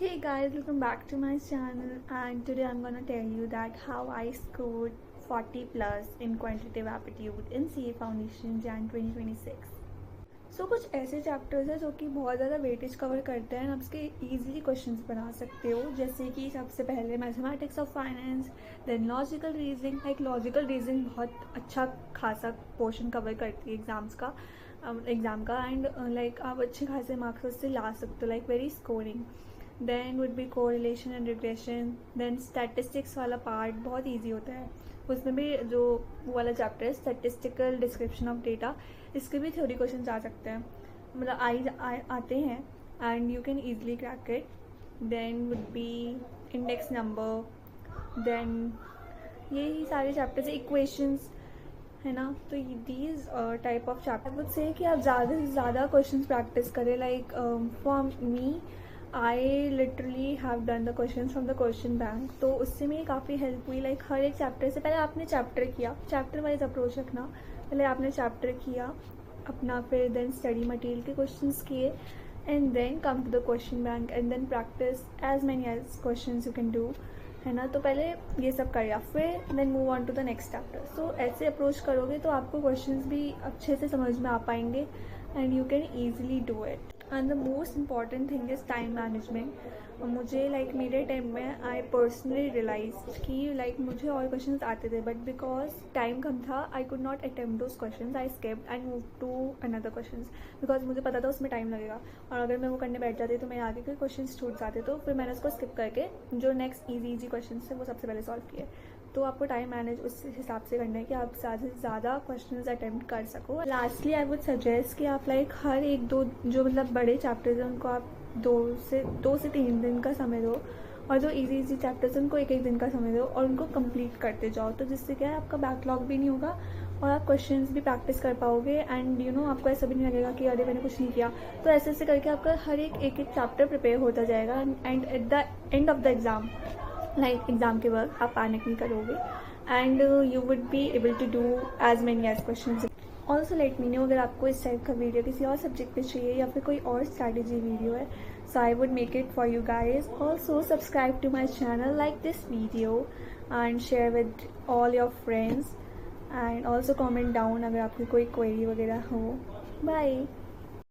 Hey guys, welcome back to my channel, and today I'm gonna tell you that how I scored 40 plus in quantitative aptitude in CA Foundation Jan 2026. So कुछ ऐसे chapters हैं जो कि बहुत ज़्यादा weightage cover करते हैं, आप इसके ईजिली क्वेश्चंस बना सकते हो। जैसे कि सबसे पहले mathematics of finance, then logical reasoning. Logical reasoning बहुत अच्छा खासा पोर्शन कवर करती है एग्ज़ाम का एंड लाइक आप अच्छे खासे मार्क्स उससे ला सकते हो, like very scoring. Then would be correlation and regression. Then statistics वाला पार्ट बहुत ईजी होता है, उसमें भी जो वो वाला चैप्टर है स्टैटिस्टिकल डिस्क्रिप्शन ऑफ डेटा, इसके भी थ्योरी क्वेश्चन आ सकते हैं, मतलब आते हैं and you can easily crack it. Then would be index number, then यही सारे चैप्टर्स इक्वेशंस है ना। तो these type of chapter would say कि आप ज़्यादा से ज़्यादा क्वेश्चंस प्रैक्टिस करें। Like for me I literally have done the question from the question bank, तो उससे मेरी काफ़ी हेल्प हुई। लाइक हर एक चैप्टर से पहले आपने चैप्टर किया, चैप्टर वाइज अप्रोच रखना। पहले आपने चैप्टर किया अपना, फिर देन स्टडी मटेरियल के क्वेश्चंस किए and then come to the question bank and then practise as many as questions you can do, है ना। तो पहले ये सब करिए, फिर then move on to the next chapter. So ऐसे अप्रोच करोगे तो आपको क्वेश्चंस भी अच्छे से समझ में आ पाएंगे and you can easily do it. And the most important thing is time management. मुझे मेरे टाइम में आई पर्सनली रियलाइज कि मुझे और क्वेश्चंस आते थे, बट बिकॉज टाइम कम था I could not attempt those questions, I skipped and move to another questions because मुझे पता था उसमें टाइम लगेगा, और अगर मैं वो करने बैठ जाती तो मेरे आगे के क्वेश्चन छूट जाते। तो फिर मैंने उसको स्किप करके जो नेक्स्ट ईजी क्वेश्चन थे वो सबसे पहले सॉल्व किए। तो आपको टाइम मैनेज उस हिसाब से करना है कि आप ज़्यादा से ज़्यादा क्वेश्चंस अटेम्प्ट कर सको। लास्टली आई वुड सजेस्ट कि आप हर एक दो जो बड़े चैप्टर्स हैं उनको आप दो से 3 दिन का समय दो, और जो इजी चैप्टर्स हैं उनको एक दिन का समय दो और उनको कंप्लीट करते जाओ। तो जिससे क्या है, आपका बैकलॉग भी नहीं होगा और आप क्वेश्चंस भी प्रैक्टिस कर पाओगे एंड आपको ऐसा भी नहीं लगेगा कि अरे मैंने कुछ नहीं किया। तो ऐसे करके आपका हर एक चैप्टर प्रिपेयर होता जाएगा and at the end of the exam, exam के वक्त आप पैनिक नहीं करोगे and you would be able to do as many as question. Also let me know अगर आपको इस टाइप का वीडियो किसी और सब्जेक्ट पे चाहिए या फिर कोई और स्ट्रैटेजी वीडियो है, so I would make it for you guys. Also subscribe to my channel like this video and share with all your friends and also comment down अगर आपकी कोई क्वेरी वगैरह हो। बाय।